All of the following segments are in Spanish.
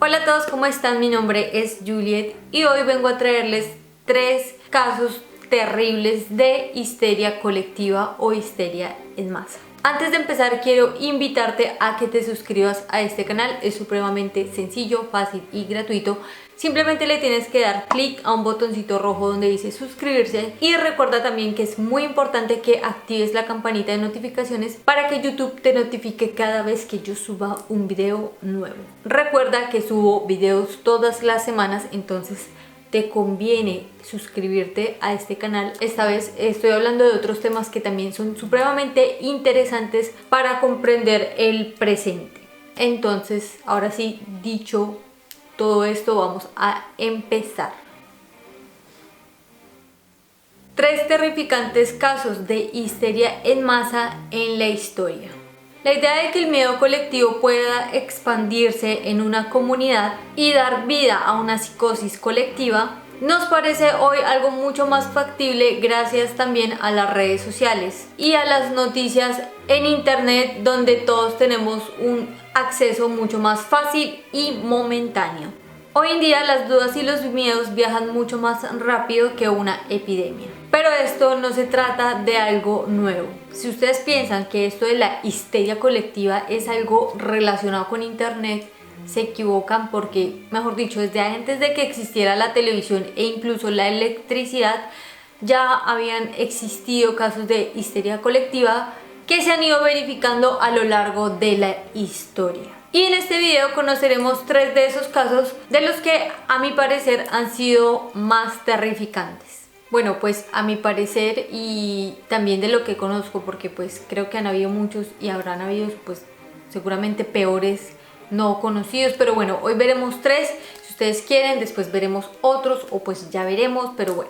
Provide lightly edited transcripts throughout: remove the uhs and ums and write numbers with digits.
Hola a todos, ¿cómo están? Mi nombre es Juliet y hoy vengo a traerles 3 casos terribles de histeria colectiva o histeria en masa. Antes de empezar quiero invitarte a que te suscribas a este canal, es supremamente sencillo, fácil y gratuito. Simplemente le tienes que dar clic a un botoncito rojo donde dice suscribirse y recuerda también que es muy importante que actives la campanita de notificaciones para que YouTube te notifique cada vez que yo suba un video nuevo. Recuerda que subo videos todas las semanas, entonces te conviene suscribirte a este canal. Esta vez estoy hablando de otros temas que también son supremamente interesantes para comprender el presente. Entonces, ahora sí, dicho todo esto, vamos a empezar. 3 terrificantes casos de histeria en masa en la historia. La idea de que el miedo colectivo pueda expandirse en una comunidad y dar vida a una psicosis colectiva nos parece hoy algo mucho más factible gracias también a las redes sociales y a las noticias en internet, donde todos tenemos un acceso mucho más fácil y momentáneo. Hoy en día las dudas y los miedos viajan mucho más rápido que una epidemia. Pero esto no se trata de algo nuevo. Si ustedes piensan que esto de la histeria colectiva es algo relacionado con internet, se equivocan, porque, mejor dicho, desde antes de que existiera la televisión e incluso la electricidad, ya habían existido casos de histeria colectiva que se han ido verificando a lo largo de la historia. Y en este video conoceremos 3 de esos casos, de los que a mi parecer han sido más terrificantes. Bueno, pues a mi parecer, y también de lo que conozco, porque pues creo que han habido muchos y habrán habido pues seguramente peores no conocidos, pero bueno, hoy veremos 3. Si ustedes quieren, después veremos otros, o pues ya veremos, pero bueno.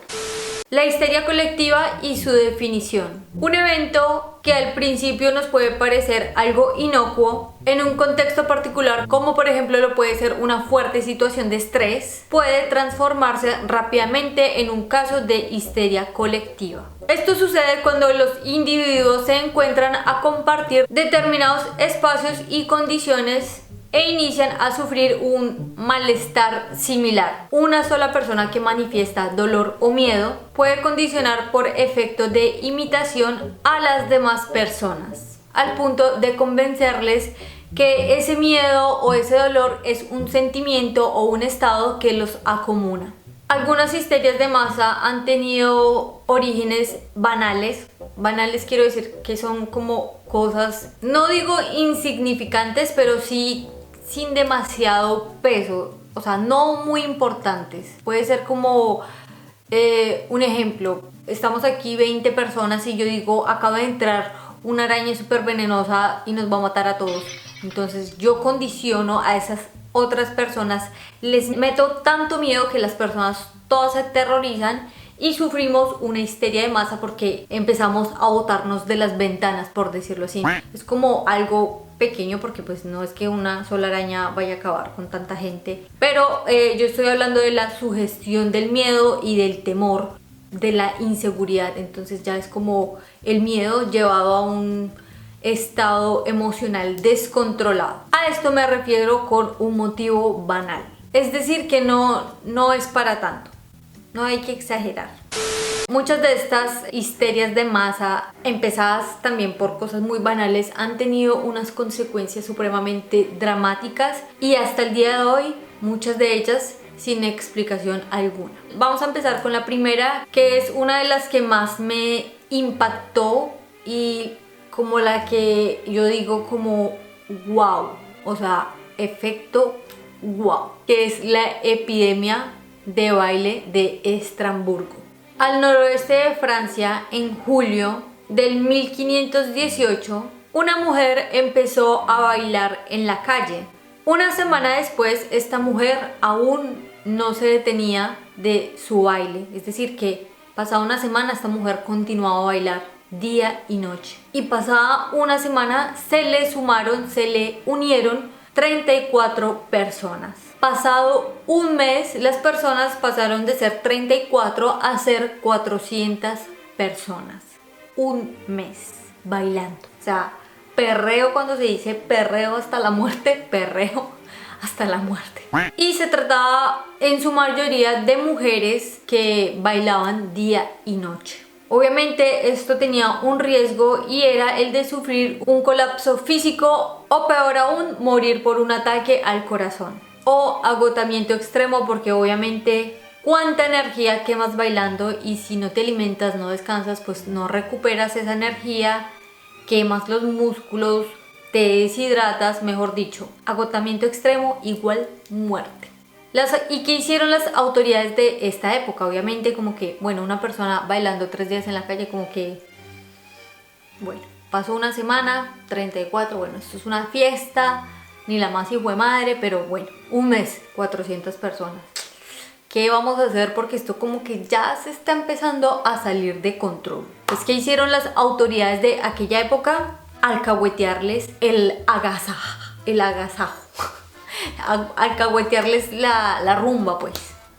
La histeria colectiva y su definición. Un evento que al principio nos puede parecer algo inocuo, en un contexto particular, como por ejemplo lo puede ser una fuerte situación de estrés, puede transformarse rápidamente en un caso de histeria colectiva. Esto sucede cuando los individuos se encuentran a compartir determinados espacios y condiciones e inician a sufrir un malestar similar. Una sola persona que manifiesta dolor o miedo puede condicionar por efecto de imitación a las demás personas, al punto de convencerles que ese miedo o ese dolor es un sentimiento o un estado que los acomuna. Algunas histerias de masa han tenido orígenes banales. Banales quiero decir que son como cosas, no digo insignificantes, pero sí sin demasiado peso, o sea, no muy importantes. Puede ser como un ejemplo: estamos aquí 20 personas y yo digo, acaba de entrar una araña súper venenosa y nos va a matar a todos. Entonces yo condiciono a esas otras personas, les meto tanto miedo que las personas todas se aterrorizan y sufrimos una histeria de masa porque empezamos a botarnos de las ventanas, por decirlo así. Es como algo pequeño, porque pues no es que una sola araña vaya a acabar con tanta gente, pero yo estoy hablando de la sugestión del miedo y del temor, de la inseguridad. Entonces ya es como el miedo llevado a un estado emocional descontrolado. A esto me refiero con un motivo banal, es decir, que no es para tanto, no hay que exagerar. Muchas de estas histerias de masa, empezadas también por cosas muy banales, han tenido unas consecuencias supremamente dramáticas y hasta el día de hoy muchas de ellas sin explicación alguna. Vamos a empezar con la primera, que es una de las que más me impactó y como la que yo digo como wow, o sea, efecto wow, que es la epidemia de baile de Estrasburgo. Al noroeste de Francia, en julio del 1518, una mujer empezó a bailar en la calle. Una semana después, esta mujer aún no se detenía de su baile, es decir, que pasada una semana esta mujer continuaba a bailar día y noche. Y pasada una semana se le unieron 34 personas. Pasado un mes, las personas pasaron de ser 34 a ser 400 personas. Un mes bailando. O sea, perreo, cuando se dice perreo hasta la muerte, perreo hasta la muerte. Y se trataba en su mayoría de mujeres que bailaban día y noche. Obviamente esto tenía un riesgo y era el de sufrir un colapso físico o peor aún, morir por un ataque al corazón o agotamiento extremo, porque obviamente cuánta energía quemas bailando y si no te alimentas, no descansas, pues no recuperas esa energía, quemas los músculos, te deshidratas, mejor dicho, agotamiento extremo igual muerte. ¿Y qué hicieron las autoridades de esta época? Obviamente como que, bueno, una persona bailando 3 días en la calle como que, bueno, pasó una semana, 34, bueno, esto es una fiesta, ni la más hijo de madre, pero bueno, un mes, 400 personas. ¿Qué vamos a hacer? Porque esto como que ya se está empezando a salir de control. Pues, ¿qué hicieron las autoridades de aquella época? Alcahuetearles el agasajo. Alcahuetearles la rumba, pues.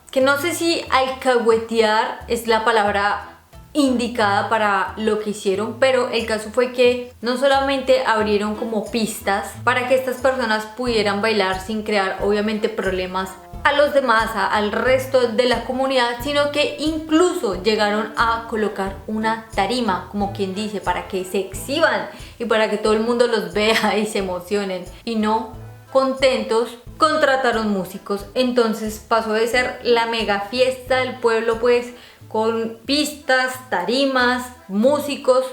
Que no sé si alcahuetear es la palabra indicada para lo que hicieron, pero el caso fue que no solamente abrieron como pistas para que estas personas pudieran bailar sin crear obviamente problemas a los demás, al resto de la comunidad, sino que incluso llegaron a colocar una tarima, como quien dice, para que se exhiban y para que todo el mundo los vea y se emocionen. Y no contentos, contrataron músicos. Entonces pasó de ser la mega fiesta del pueblo, pues, con pistas, tarimas, músicos.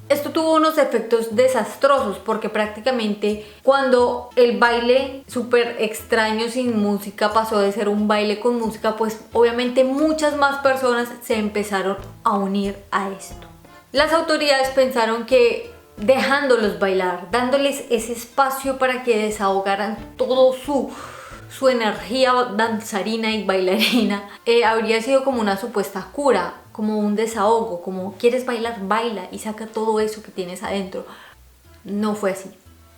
Esto tuvo unos efectos desastrosos porque prácticamente cuando el baile súper extraño sin música pasó de ser un baile con música, pues obviamente muchas más personas se empezaron a unir a esto. Las autoridades pensaron que dejándolos bailar, dándoles ese espacio para que desahogaran todo su energía danzarina y bailarina, habría sido como una supuesta cura, como un desahogo, como quieres bailar, baila y saca todo eso que tienes adentro. No fue así,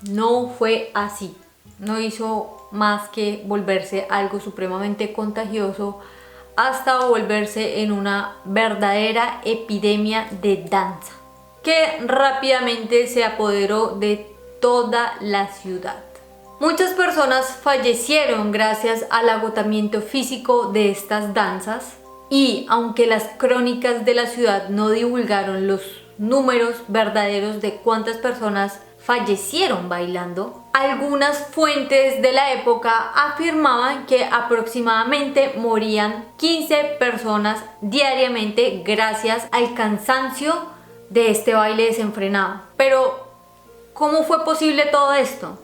no fue así. No hizo más que volverse algo supremamente contagioso hasta volverse en una verdadera epidemia de danza que rápidamente se apoderó de toda la ciudad. Muchas personas fallecieron gracias al agotamiento físico de estas danzas y aunque las crónicas de la ciudad no divulgaron los números verdaderos de cuántas personas fallecieron bailando, algunas fuentes de la época afirmaban que aproximadamente morían 15 personas diariamente gracias al cansancio de este baile desenfrenado. Pero, ¿cómo fue posible todo esto?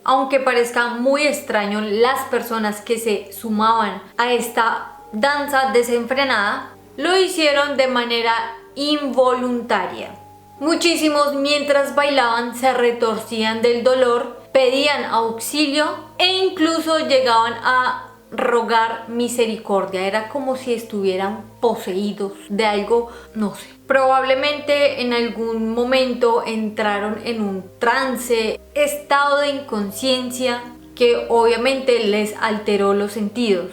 Aunque parezca muy extraño, las personas que se sumaban a esta danza desenfrenada lo hicieron de manera involuntaria. Muchísimos mientras bailaban se retorcían del dolor, pedían auxilio e incluso llegaban a rogar misericordia. Era como si estuvieran poseídos de algo, no sé. Probablemente en algún momento entraron en un trance, estado de inconsciencia que obviamente les alteró los sentidos,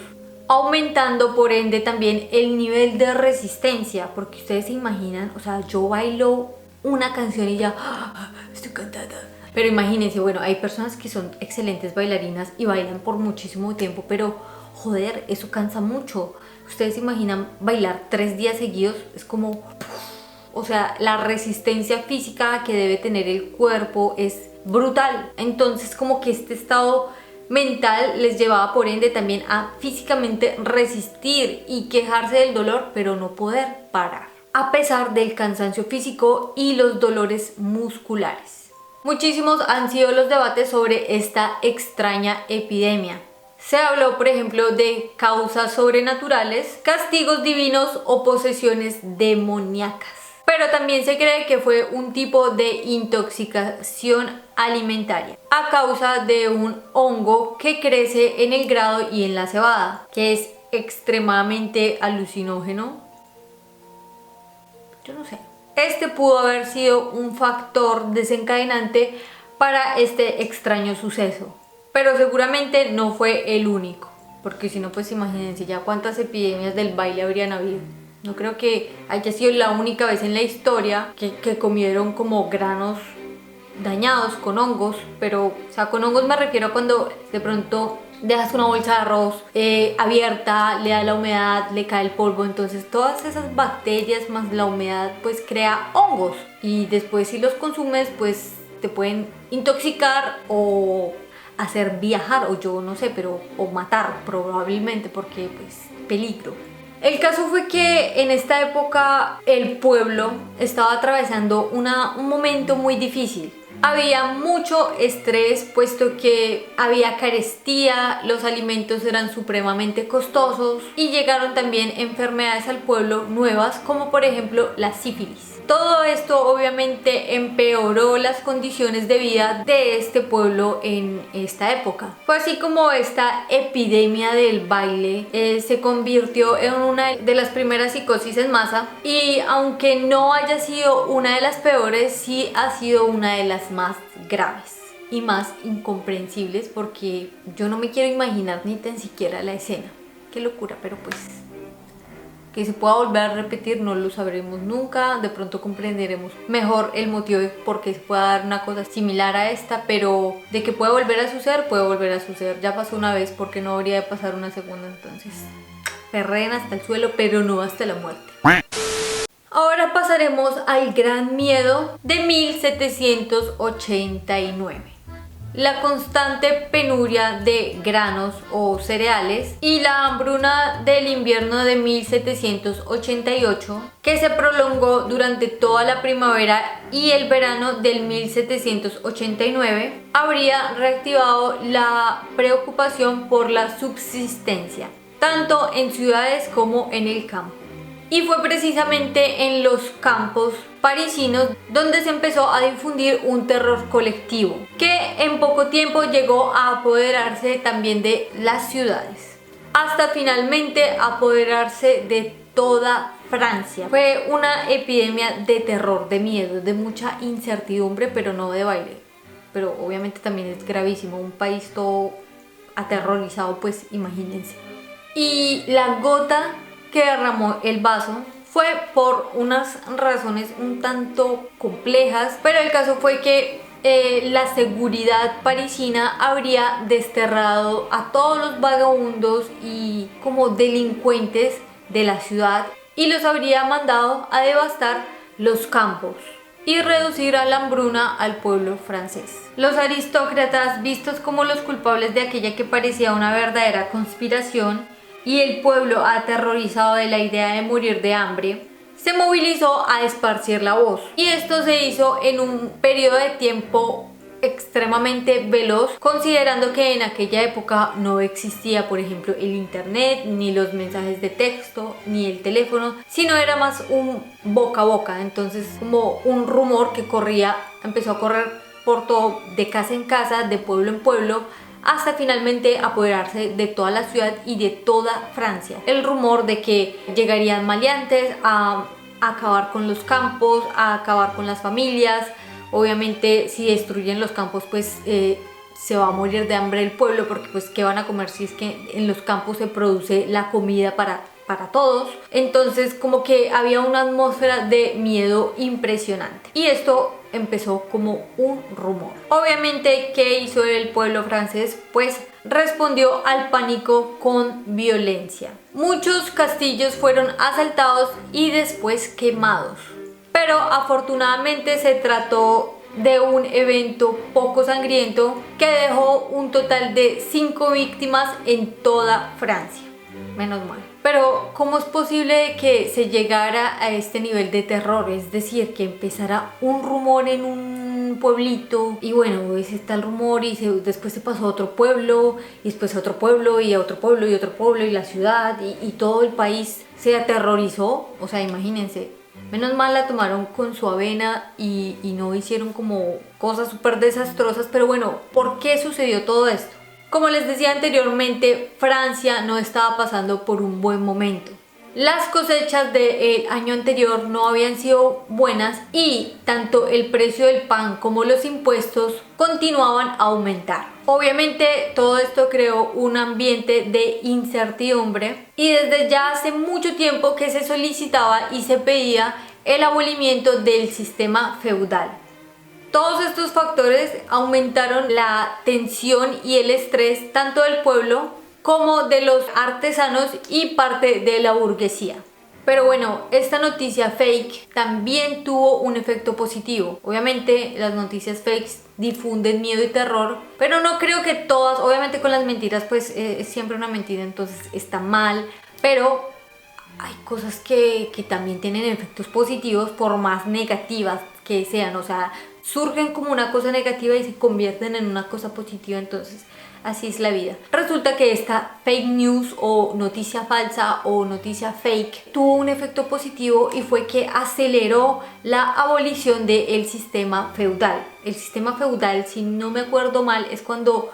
aumentando por ende también el nivel de resistencia, porque ustedes se imaginan, o sea, yo bailo una canción y ya estoy cantada. Pero imagínense, bueno, hay personas que son excelentes bailarinas y bailan por muchísimo tiempo, pero joder, eso cansa mucho. Ustedes se imaginan bailar 3 días seguidos, es como, o sea, la resistencia física que debe tener el cuerpo es brutal. Entonces como que este estado mental les llevaba por ende también a físicamente resistir y quejarse del dolor, pero no poder parar, a pesar del cansancio físico y los dolores musculares. Muchísimos han sido los debates sobre esta extraña epidemia. Se habló, por ejemplo, de causas sobrenaturales, castigos divinos o posesiones demoníacas. Pero también se cree que fue un tipo de intoxicación alimentaria a causa de un hongo que crece en el grado y en la cebada, que es extremadamente alucinógeno. Yo no sé. Este pudo haber sido un factor desencadenante para este extraño suceso, pero seguramente no fue el único, porque si no, pues imagínense ya cuántas epidemias del baile habrían habido. No creo que haya sido la única vez en la historia que comieron como granos dañados con hongos, pero o sea, con hongos me refiero a cuando de pronto dejas una bolsa de arroz abierta, le da la humedad, le cae el polvo, entonces todas esas bacterias más la humedad pues crea hongos, y después si los consumes pues te pueden intoxicar o hacer viajar, o yo no sé, pero o matar probablemente, porque pues peligro. El caso fue que en esta época el pueblo estaba atravesando un momento muy difícil. Había mucho estrés puesto que había carestía, los alimentos eran supremamente costosos y llegaron también enfermedades al pueblo nuevas, como por ejemplo la sífilis. Todo esto obviamente empeoró las condiciones de vida de este pueblo en esta época. Fue así como esta epidemia del baile se convirtió en una de las primeras psicosis en masa, y aunque no haya sido una de las peores, sí ha sido una de las más graves y más incomprensibles, porque yo no me quiero imaginar ni tan siquiera la escena. Qué locura, pero pues que se pueda volver a repetir no lo sabremos nunca. De pronto comprenderemos mejor el motivo de por qué se pueda dar una cosa similar a esta, pero de que puede volver a suceder, puede volver a suceder. Ya pasó una vez, porque no habría de pasar una segunda. Entonces perren hasta el suelo, pero no hasta la muerte. Ahora pasaremos al gran miedo de 1789. La constante penuria de granos o cereales y la hambruna del invierno de 1788, que se prolongó durante toda la primavera y el verano del 1789, habría reactivado la preocupación por la subsistencia, tanto en ciudades como en el campo. Y fue precisamente en los campos parisinos donde se empezó a difundir un terror colectivo que en poco tiempo llegó a apoderarse también de las ciudades, hasta finalmente apoderarse de toda Francia. Fue una epidemia de terror, de miedo, de mucha incertidumbre, pero no de baile. Pero obviamente también es gravísimo, un país todo aterrorizado, pues imagínense. Y la gota que derramó el vaso fue por unas razones un tanto complejas, pero el caso fue que la seguridad parisina habría desterrado a todos los vagabundos y como delincuentes de la ciudad y los habría mandado a devastar los campos y reducir a la hambruna al pueblo francés. Los aristócratas, vistos como los culpables de aquella que parecía una verdadera conspiración, y el pueblo, aterrorizado de la idea de morir de hambre, se movilizó a esparcir la voz. Y esto se hizo en un periodo de tiempo extremadamente veloz, considerando que en aquella época no existía, por ejemplo, el internet, ni los mensajes de texto, ni el teléfono, sino era más un boca a boca. Entonces, como un rumor que empezó a correr por todo, de casa en casa, de pueblo en pueblo, hasta finalmente apoderarse de toda la ciudad y de toda Francia. El rumor de que llegarían maleantes a acabar con los campos, a acabar con las familias. Obviamente si destruyen los campos pues se va a morir de hambre el pueblo, porque pues ¿qué van a comer si es que en los campos se produce la comida para todos? Entonces como que había una atmósfera de miedo impresionante, y esto empezó como un rumor. Obviamente, ¿qué hizo el pueblo francés? Pues respondió al pánico con violencia. Muchos castillos fueron asaltados y después quemados, pero afortunadamente se trató de un evento poco sangriento que dejó un total de 5 víctimas en toda Francia. Menos mal. Pero ¿cómo es posible que se llegara a este nivel de terror? Es decir, que empezara un rumor en un pueblito y bueno, ese está el rumor y después se pasó a otro pueblo y después a otro pueblo y a otro pueblo y otro pueblo y la ciudad y todo el país se aterrorizó. O sea, imagínense. Menos mal la tomaron con su avena y no hicieron como cosas súper desastrosas. Pero bueno, ¿por qué sucedió todo esto? Como les decía anteriormente, Francia no estaba pasando por un buen momento. Las cosechas del año anterior no habían sido buenas y tanto el precio del pan como los impuestos continuaban a aumentar. Obviamente todo esto creó un ambiente de incertidumbre y desde ya hace mucho tiempo que se solicitaba y se pedía el abolimiento del sistema feudal. Todos estos factores aumentaron la tensión y el estrés tanto del pueblo como de los artesanos y parte de la burguesía. Pero bueno, esta noticia fake también tuvo un efecto positivo. Obviamente las noticias fakes difunden miedo y terror, pero no creo que todas, obviamente con las mentiras pues es siempre una mentira, entonces está mal, pero hay cosas que también tienen efectos positivos por más negativas que sean, o sea, surgen como una cosa negativa y se convierten en una cosa positiva, entonces así es la vida. Resulta que esta fake news o noticia falsa o noticia fake tuvo un efecto positivo y fue que aceleró la abolición del sistema feudal. El sistema feudal, si no me acuerdo mal, es cuando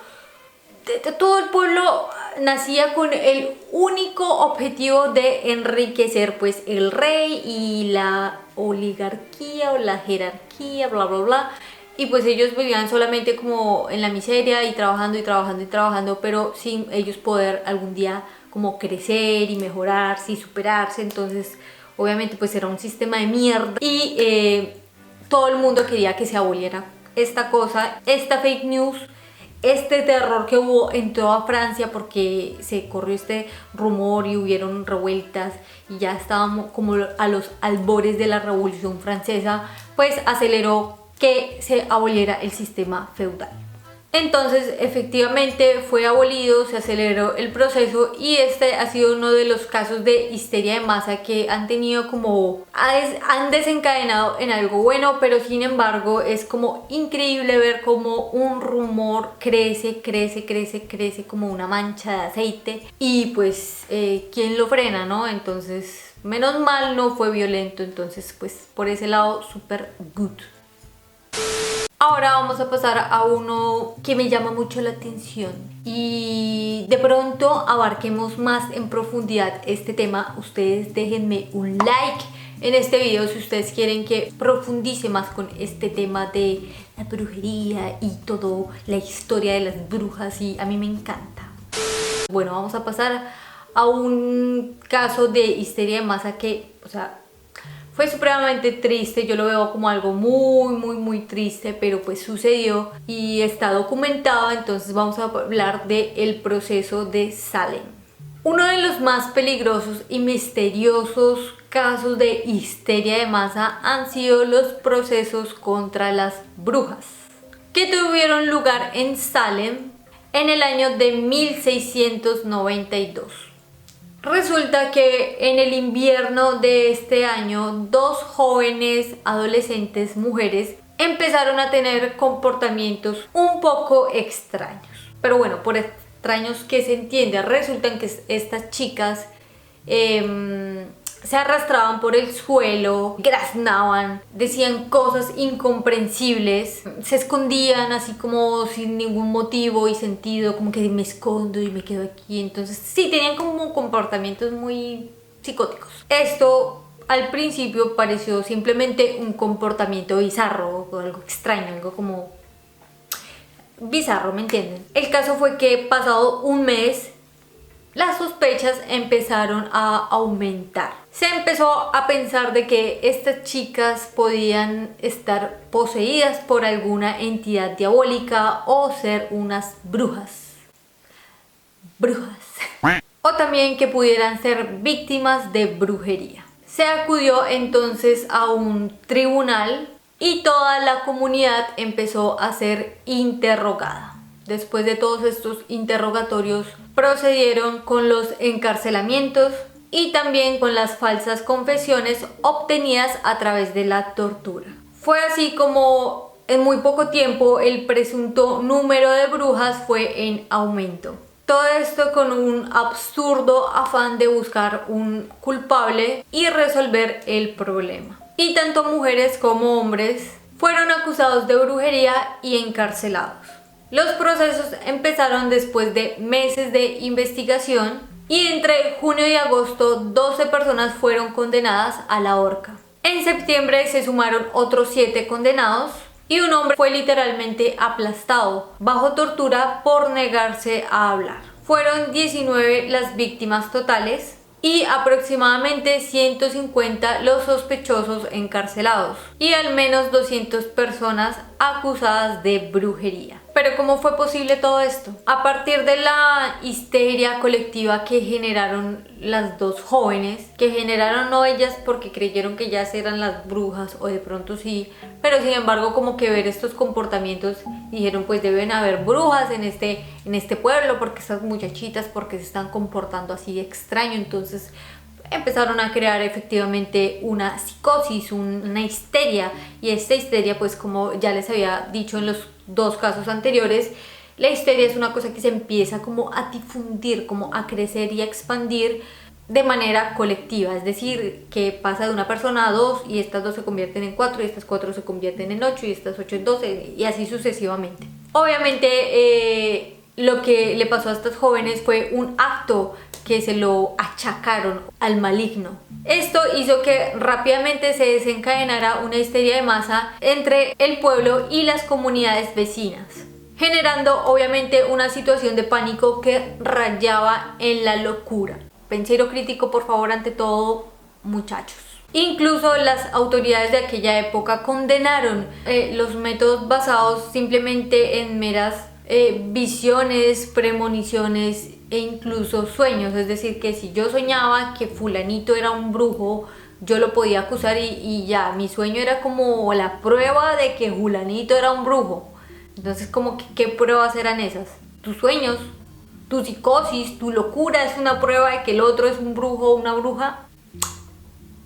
todo el pueblo nacía con el único objetivo de enriquecer pues el rey y la oligarquía o la jerarquía, bla bla bla. Y pues ellos vivían solamente como en la miseria y trabajando y trabajando y trabajando, pero sin ellos poder algún día como crecer y mejorarse y superarse. Entonces obviamente pues era un sistema de mierda y todo el mundo quería que se aboliera esta cosa, esta fake news, este terror que hubo en toda Francia porque se corrió este rumor y hubieron revueltas y ya estábamos como a los albores de la Revolución Francesa, pues aceleró que se aboliera el sistema feudal. Entonces efectivamente fue abolido, se aceleró el proceso y este ha sido uno de los casos de histeria de masa que han tenido como, han desencadenado en algo bueno, pero sin embargo es como increíble ver como un rumor crece como una mancha de aceite y pues ¿quién lo frena, no? Entonces menos mal no fue violento, entonces pues por ese lado super good. Ahora vamos a pasar a uno que me llama mucho la atención y de pronto abarquemos más en profundidad este tema. Ustedes déjenme un like en este video si ustedes quieren que profundice más con este tema de la brujería y toda la historia de las brujas y a mí me encanta. Bueno, vamos a pasar a un caso de histeria de masa que, o sea, fue supremamente triste, yo lo veo como algo muy triste, pero pues sucedió y está documentado, entonces vamos a hablar del proceso de Salem. Uno de los más peligrosos y misteriosos casos de histeria de masa han sido los procesos contra las brujas, que tuvieron lugar en Salem en el año de 1692. Resulta que en el invierno de este año, dos jóvenes adolescentes mujeres empezaron a tener comportamientos un poco extraños. Pero bueno, por extraños que se entiende, resulta que estas chicas se arrastraban por el suelo, graznaban, decían cosas incomprensibles, se escondían así como sin ningún motivo y sentido, como que me escondo y me quedo aquí. Entonces sí, tenían como comportamientos muy psicóticos. Esto al principio pareció simplemente un comportamiento bizarro o algo extraño, algo como bizarro, ¿me entienden? El caso fue que pasado un mes las sospechas empezaron a aumentar. Se empezó a pensar de que estas chicas podían estar poseídas por alguna entidad diabólica o ser unas brujas. O también que pudieran ser víctimas de brujería. Se acudió entonces a un tribunal y toda la comunidad empezó a ser interrogada. Después de todos estos interrogatorios, procedieron con los encarcelamientos y también con las falsas confesiones obtenidas a través de la tortura. Fue así como en muy poco tiempo el presunto número de brujas fue en aumento. Todo esto con un absurdo afán de buscar un culpable y resolver el problema. Y tanto mujeres como hombres fueron acusados de brujería y encarcelados. Los procesos empezaron después de meses de investigación y entre junio y agosto 12 personas fueron condenadas a la horca. En septiembre se sumaron otros 7 condenados y un hombre fue literalmente aplastado bajo tortura por negarse a hablar. Fueron 19 las víctimas totales y aproximadamente 150 los sospechosos encarcelados y al menos 200 personas acusadas de brujería. Pero ¿cómo fue posible todo esto? A partir de la histeria colectiva que generaron las dos jóvenes, que generaron no ellas porque creyeron que ellas eran las brujas o de pronto sí, pero sin embargo como que ver estos comportamientos dijeron pues deben haber brujas en este pueblo porque estas muchachitas porque se están comportando así de extraño, entonces empezaron a crear efectivamente una psicosis, una histeria, y esta histeria pues como ya les había dicho en los dos casos anteriores, la histeria es una cosa que se empieza como a difundir, como a crecer y a expandir de manera colectiva, es decir, que pasa de una persona a dos y estas dos se convierten en cuatro y estas cuatro se convierten en ocho y estas ocho en 12 y así sucesivamente. Obviamente lo que le pasó a estas jóvenes fue un acto que se lo achacaron al maligno. Esto hizo que rápidamente se desencadenara una histeria de masa entre el pueblo y las comunidades vecinas, generando obviamente una situación de pánico que rayaba en la locura. Pensero crítico, por favor, ante todo, muchachos. Incluso las autoridades de aquella época condenaron los métodos basados simplemente en meras visiones, premoniciones e incluso sueños, es decir, que si yo soñaba que fulanito era un brujo, yo lo podía acusar y ya, mi sueño era como la prueba de que fulanito era un brujo. Entonces como que, ¿qué pruebas eran esas? Tus sueños, tu psicosis, tu locura es una prueba de que el otro es un brujo o una bruja.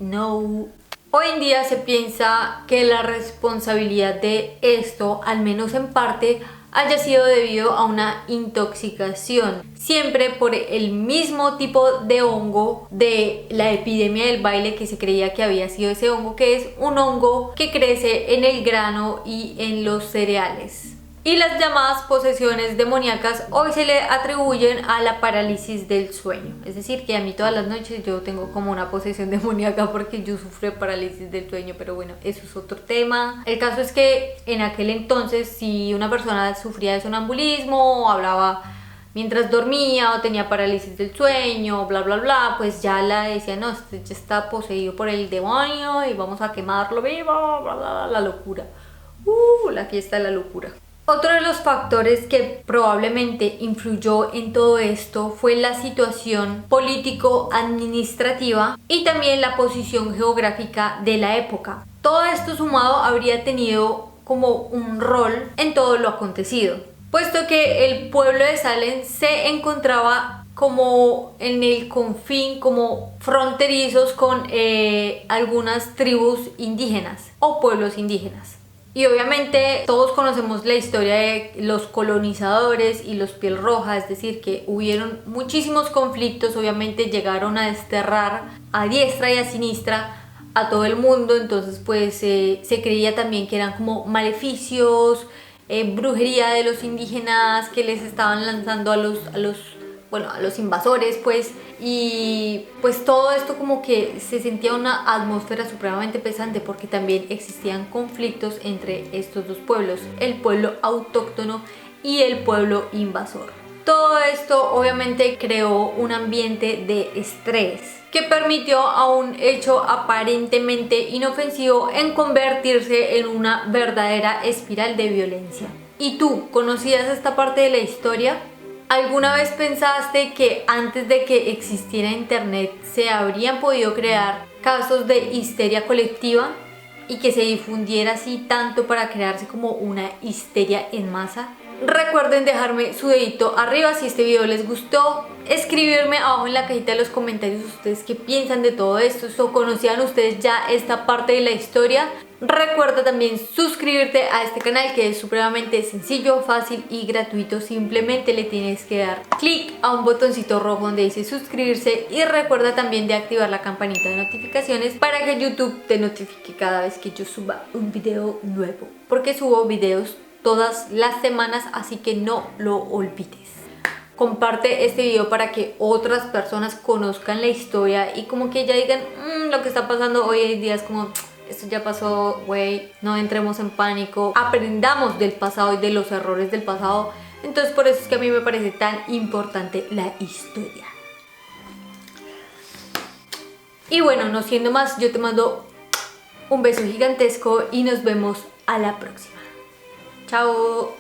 No. Hoy en día se piensa que la responsabilidad de esto, al menos en parte, haya sido debido a una intoxicación, siempre por el mismo tipo de hongo de la epidemia del baile, que se creía que había sido ese hongo, que es un hongo que crece en el grano y en los cereales. Y las llamadas posesiones demoníacas hoy se le atribuyen a la parálisis del sueño. Es decir, que a mí todas las noches yo tengo como una posesión demoníaca porque yo sufro de parálisis del sueño, pero bueno, eso es otro tema. El caso es que en aquel entonces, si una persona sufría de sonambulismo o hablaba mientras dormía o tenía parálisis del sueño, bla bla bla, pues ya la decía, no, este ya está poseído por el demonio y vamos a quemarlo vivo, bla bla bla, la locura. La fiesta de la locura. Otro de los factores que probablemente influyó en todo esto fue la situación político-administrativa y también la posición geográfica de la época. Todo esto sumado habría tenido como un rol en todo lo acontecido, puesto que el pueblo de Salem se encontraba como en el confín, como fronterizos con algunas tribus indígenas o pueblos indígenas. Y obviamente todos conocemos la historia de los colonizadores y los piel roja, es decir, que hubieron muchísimos conflictos, obviamente llegaron a desterrar a diestra y a siniestra a todo el mundo, entonces pues se creía también que eran como maleficios, brujería de los indígenas que les estaban lanzando a los invasores, pues, y pues todo esto como que se sentía una atmósfera supremamente pesante porque también existían conflictos entre estos dos pueblos, el pueblo autóctono y el pueblo invasor. Todo esto obviamente creó un ambiente de estrés que permitió a un hecho aparentemente inofensivo en convertirse en una verdadera espiral de violencia. ¿Y tú conocías esta parte de la historia? ¿Alguna vez pensaste que antes de que existiera internet se habrían podido crear casos de histeria colectiva y que se difundiera así tanto para crearse como una histeria en masa? Recuerden dejarme su dedito arriba si este video les gustó, escribirme abajo en la cajita de los comentarios ustedes qué piensan de todo esto, o conocían ustedes ya esta parte de la historia. Recuerda también suscribirte a este canal, que es supremamente sencillo, fácil y gratuito. Simplemente le tienes que dar clic a un botoncito rojo donde dice suscribirse y recuerda también de activar la campanita de notificaciones para que YouTube te notifique cada vez que yo suba un video nuevo, porque subo videos todas las semanas, así que no lo olvides. Comparte este video para que otras personas conozcan la historia y como que ya digan lo que está pasando hoy en día es como esto ya pasó, güey, no entremos en pánico, aprendamos del pasado y de los errores del pasado. Entonces por eso es que a mí me parece tan importante la historia. Y bueno, no siendo más, yo te mando un beso gigantesco y nos vemos a la próxima. Chao.